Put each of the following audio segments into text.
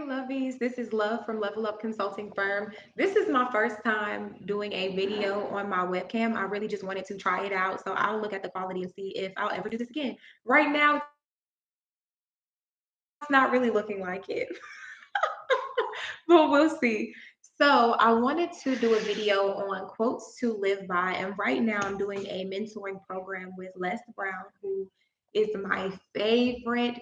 lovies. This is Love from Level Up Consulting Firm. This is my first time doing a video on my webcam. I really just wanted to try it out. So I'll look at the quality and see if I'll ever do this again. Right now, it's not really looking like it, but we'll see. So I wanted to do a video on quotes to live by. And right now I'm doing a mentoring program with Les Brown, who is my favorite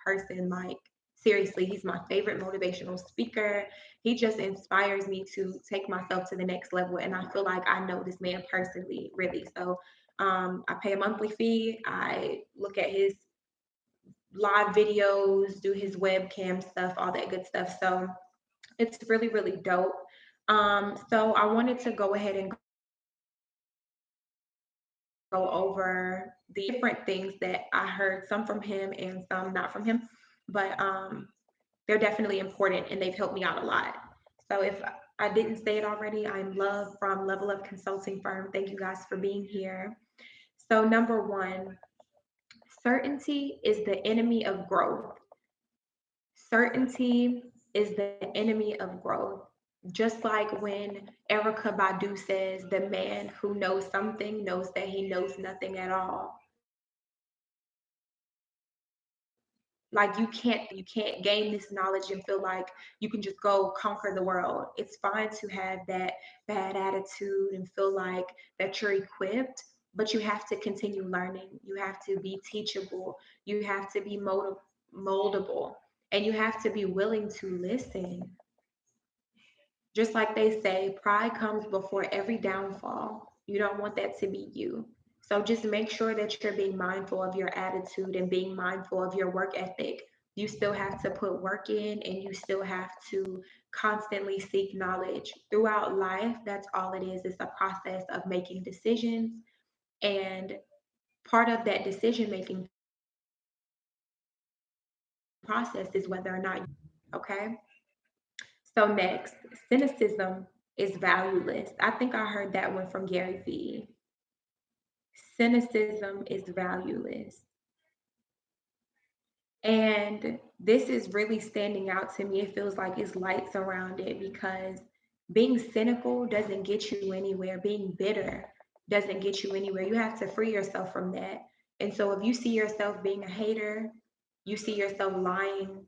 person. Like, seriously, he's my favorite motivational speaker. He just inspires me to take myself to the next level. And I feel like I know this man personally, really. So I pay a monthly fee. I look at his live videos, do his webcam stuff, all that good stuff. So it's really, really dope. So I wanted to go ahead and go over the different things that I heard, some from him and some not from him, but they're definitely important and they've helped me out a lot. So if I didn't say it already, I'm Love from Level Up Consulting Firm. Thank you guys for being here. So number one, certainty is the enemy of growth. Certainty is the enemy of growth. Just like when Erica Badu says, the man who knows something knows that he knows nothing at all. Like you can't gain this knowledge and feel like you can just go conquer the world. It's fine to have that bad attitude and feel like that you're equipped, but you have to continue learning. You have to be teachable. You have to be moldable, and you have to be willing to listen. Just like they say, pride comes before every downfall. You don't want that to be you. So just make sure that you're being mindful of your attitude and being mindful of your work ethic. You still have to put work in and you still have to constantly seek knowledge. Throughout life, that's all it is. It's a process of making decisions. And part of that decision making process is whether or not you want to continue learning. Okay? So next, cynicism is valueless. I think I heard that one from Gary Vee. Cynicism is valueless. And this is really standing out to me. It feels like it's lights around it because being cynical doesn't get you anywhere. Being bitter doesn't get you anywhere. You have to free yourself from that. And so if you see yourself being a hater, you see yourself lying,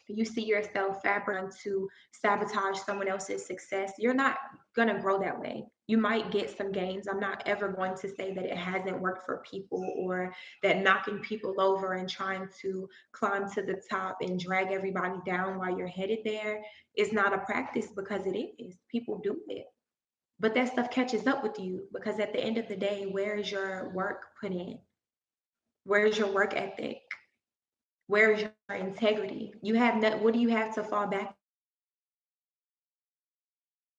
you see yourself fabricating, you see yourself trying to sabotage someone else's success, you're not going to grow that way. You might get some gains. I'm not ever going to say that it hasn't worked for people or that knocking people over and trying to climb to the top and drag everybody down while you're headed there is not a practice, because it is. People do it. But that stuff catches up with you because at the end of the day, where is your work put in? Where's your work ethic? Where is your integrity? You have what do you have to fall back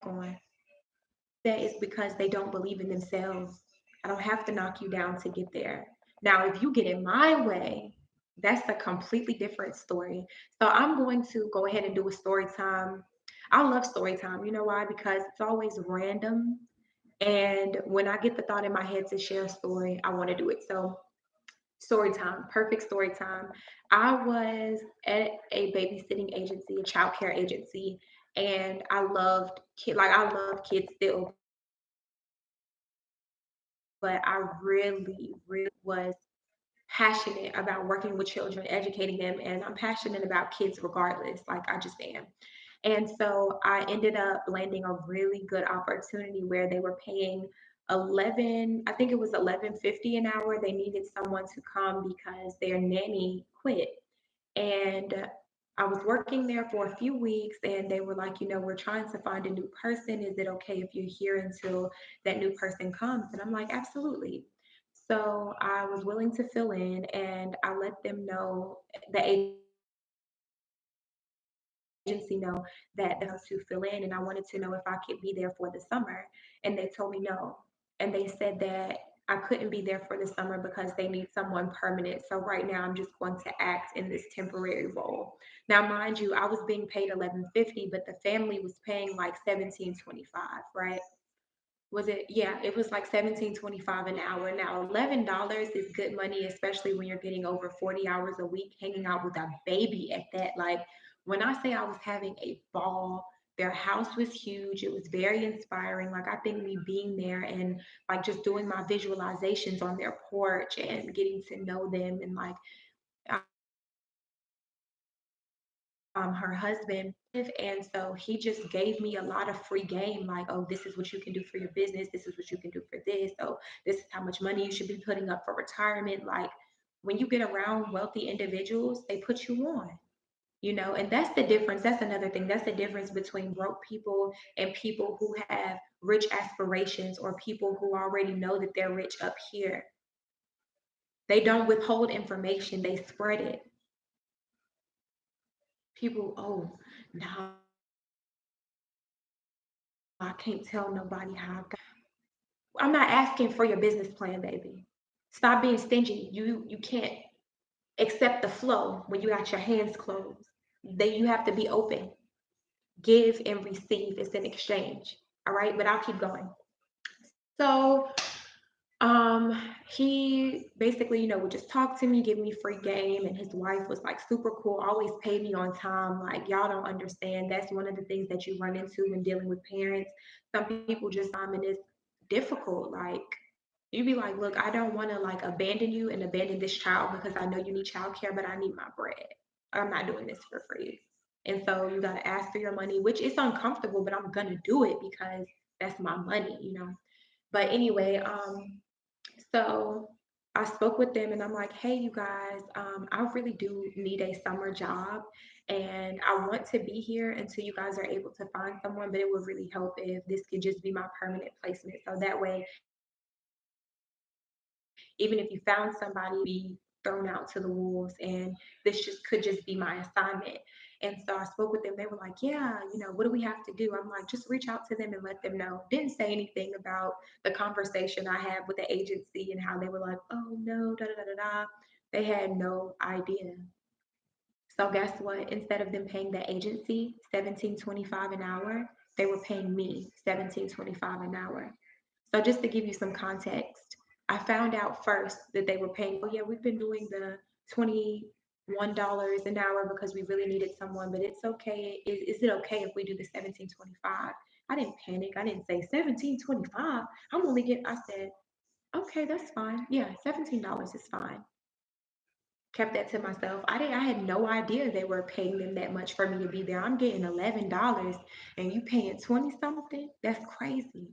on? People that is because they don't believe in themselves. I don't have to knock you down to get there. Now, if you get in my way, that's a completely different story. So I'm going to go ahead and do a story time. I love story time. You know why? Because it's always random. And when I get the thought in my head to share a story, I want to do it. So story time, perfect story time. I was at a babysitting agency, a child care agency, and I loved I love kids still, but I really was passionate about working with children, educating them, and I'm passionate about kids regardless, like I just am. And so I ended up landing a really good opportunity where they were paying 11, I think it was 11.50 an hour. They needed someone to come because their nanny quit. And I was working there for a few weeks and they were like, we're trying to find a new person. Is it okay if you're here until that new person comes? And I'm like, absolutely. So I was willing to fill in and I let them know, the agency know, that the person was coming to fill in and I wanted to know if I could be there for the summer. And they told me no. And they said that I couldn't be there for the summer because they need someone permanent. So right now I'm just going to act in this temporary role. Now, mind you, I was being paid 11.50, but the family was paying like 17.25, right? Was it? Yeah, it was like 17.25 an hour. Now $11 is good money, especially when you're getting over 40 hours a week hanging out with a baby at that. Like when I say I was having a ball, their house was huge. It was very inspiring. Like I think me being there and like just doing my visualizations on their porch and getting to know them and like her husband, and so he just gave me a lot of free game like, oh, this is what you can do for your business, this is what you can do for this, so this is how much money you should be putting up for retirement. Like when you get around wealthy individuals, they put you on, and that's the difference. That's another thing. That's the difference between broke people and people who have rich aspirations, or people who already know that they're rich up here. They don't withhold information, they spread it. People, oh, no, I can't tell nobody how I got. I'm not asking for your business plan, baby. Stop being stingy. You can't accept the flow when you got your hands closed. You have to be open. Give and receive. It's an exchange. All right, but I'll keep going. So he basically, would just talk to me, give me free game, and his wife was like super cool, always paid me on time. Like y'all don't understand. That's one of the things that you run into when dealing with parents. Some people just and it's difficult. Like you be like, look, I don't want to like abandon you and abandon this child because I know you need childcare, but I need my bread. I'm not doing this for free. And so you gotta ask for your money, which is uncomfortable, but I'm gonna do it because that's my money. But anyway, so I spoke with them and I'm like, hey, you guys, I really do need a summer job and I want to be here until you guys are able to find someone, but it would really help if this could just be my permanent placement. So that way, even if you found somebody, be thrown out to the wolves and this just could just be my assignment. And so I spoke with them. They were like, yeah, what do we have to do? I'm like, just reach out to them and let them know. Didn't say anything about the conversation I had with the agency and how they were like, oh no, da da da da da. They had no idea. So guess what? Instead of them paying the agency 17.25 an hour, they were paying me 17.25 an hour. So just to give you some context, I found out first that they were paying, oh yeah, we've been doing the $21 an hour because we really needed someone, but it's okay. Is it okay if we do the 17.25? I didn't panic. I didn't say 17.25. I'm only getting, I said, okay, that's fine. Yeah, $17 is fine. Kept that to myself. I had no idea they were paying them that much for me to be there. I'm getting $11 and you paying 20 something? That's crazy.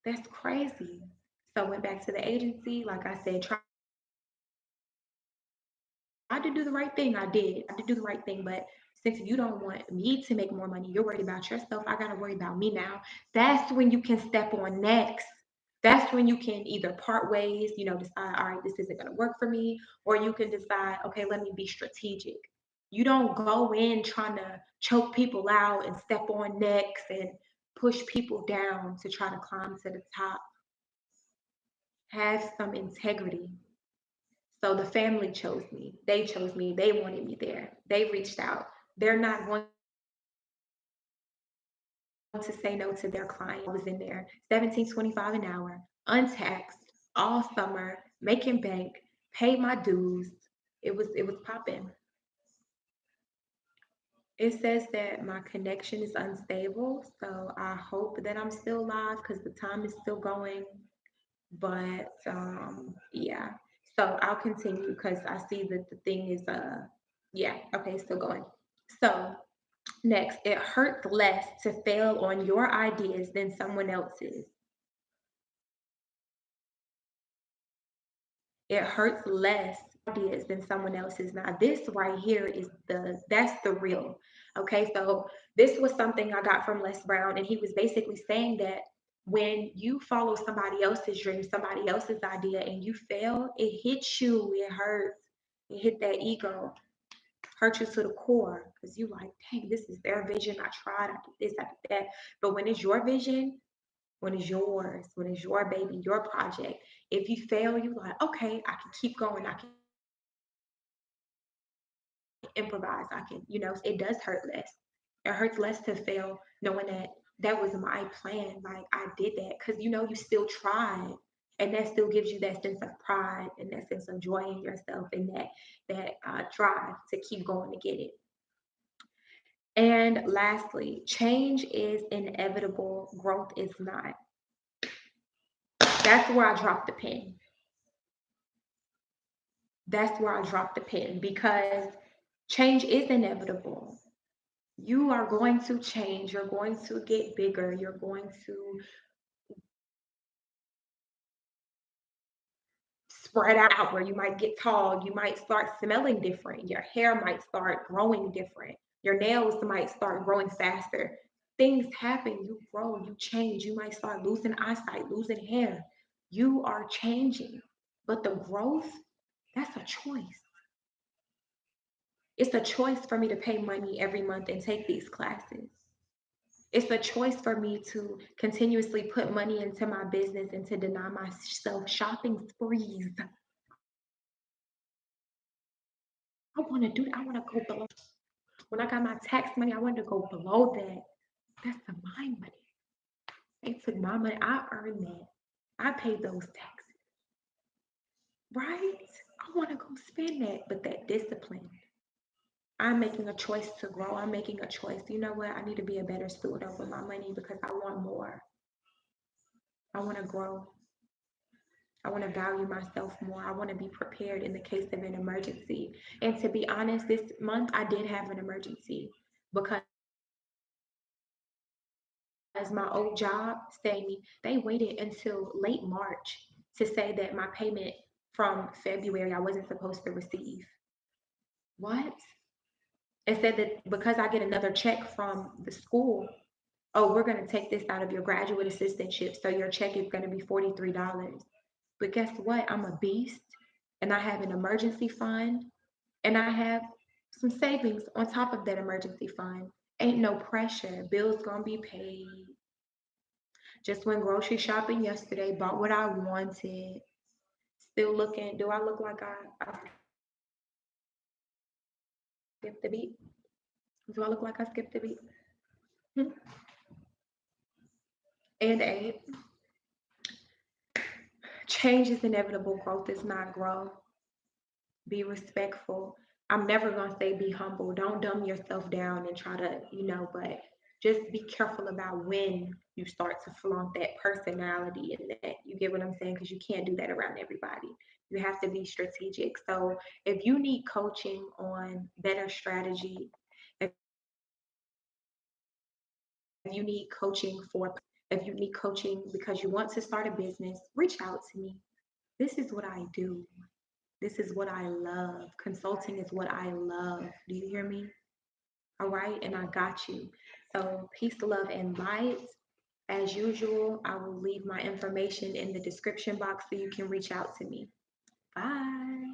That's crazy. So I went back to the agency. Like I said, tried to do the right thing. I did. I did do the right thing. But since you don't want me to make more money, you're worried about yourself. I got to worry about me now. That's when you can step on next. That's when you can either part ways, decide, all right, this isn't going to work for me, or you can decide, okay, let me be strategic. You don't go in trying to choke people out and step on necks and push people down to try to climb to the top. Have some integrity. So the family chose me. They chose me. They wanted me there. They reached out. They're not going to say no to their client. I was in there, 17.25 an hour, untaxed, all summer, making bank, paid my dues. It was popping. It says that my connection is unstable, so I hope that I'm still live because the time is still going. But yeah, so I'll continue because I see that the thing is yeah, okay, still going. So next, it hurts less to fail on your ideas than someone else's. It hurts less ideas than someone else's. Now this right here is that's the real. Okay, so this was something I got from Les Brown, and he was basically saying that when you follow somebody else's dream, somebody else's idea, and you fail, it hits you, it hurts, it hit that ego, hurt you to the core, because you like, dang, this is their vision. I tried, I did this, I did that. But when it's your vision, when it's yours, when it's your baby, your project, if you fail, you like, okay, I can keep going, I can improvise, I can, it does hurt less. It hurts less to fail knowing that that was my plan. Like I did that because you still tried. And that still gives you that sense of pride and that sense of joy in yourself and that drive to keep going to get it. And lastly, change is inevitable, growth is not. That's where I dropped the pen. That's where I dropped the pen because change is inevitable. You are going to change. You're going to get bigger. You're going to spread out where you might get tall. You might start smelling different. Your hair might start growing different. Your nails might start growing faster. Things happen. You grow, you change. You might start losing eyesight, losing hair. You are changing. But the growth, that's a choice. It's a choice for me to pay money every month and take these classes. It's a choice for me to continuously put money into my business and to deny myself shopping sprees. I want to do that. I want to go below. When I got my tax money, I wanted to go below that. That's the my money. They took my money. I earned that. I paid those taxes, right? I want to go spend that, but that discipline. I'm making a choice to grow. I'm making a choice. You know what? I need to be a better steward over my money because I want more. I want to grow. I want to value myself more. I want to be prepared in the case of an emergency. And to be honest, this month I did have an emergency because as my old job stayed me, they waited until late March to say that my payment from February I wasn't supposed to receive. What? And said that because I get another check from the school, oh, we're going to take this out of your graduate assistantship. So your check is going to be $43. But guess what? I'm a beast and I have an emergency fund and I have some savings on top of that emergency fund. Ain't no pressure. Bills going to be paid. Just went grocery shopping yesterday, bought what I wanted. Still looking, do I look like I skipped the beat? Do I look like I skipped the beat? Hmm. And eight, change is inevitable, growth is not grow. Be respectful. I'm never gonna say be humble. Don't dumb yourself down and try to, but just be careful about when you start to flaunt that personality and that you get what I'm saying, because you can't do that around everybody. You have to be strategic. So if you need coaching on better strategy, if you need coaching for if you need coaching because you want to start a business, reach out to me. This is what I do. This is what I love. Consulting is what I love. Do you hear me? All right. And I got you. So, peace, love, and light. As usual, I will leave my information in the description box so you can reach out to me. Bye.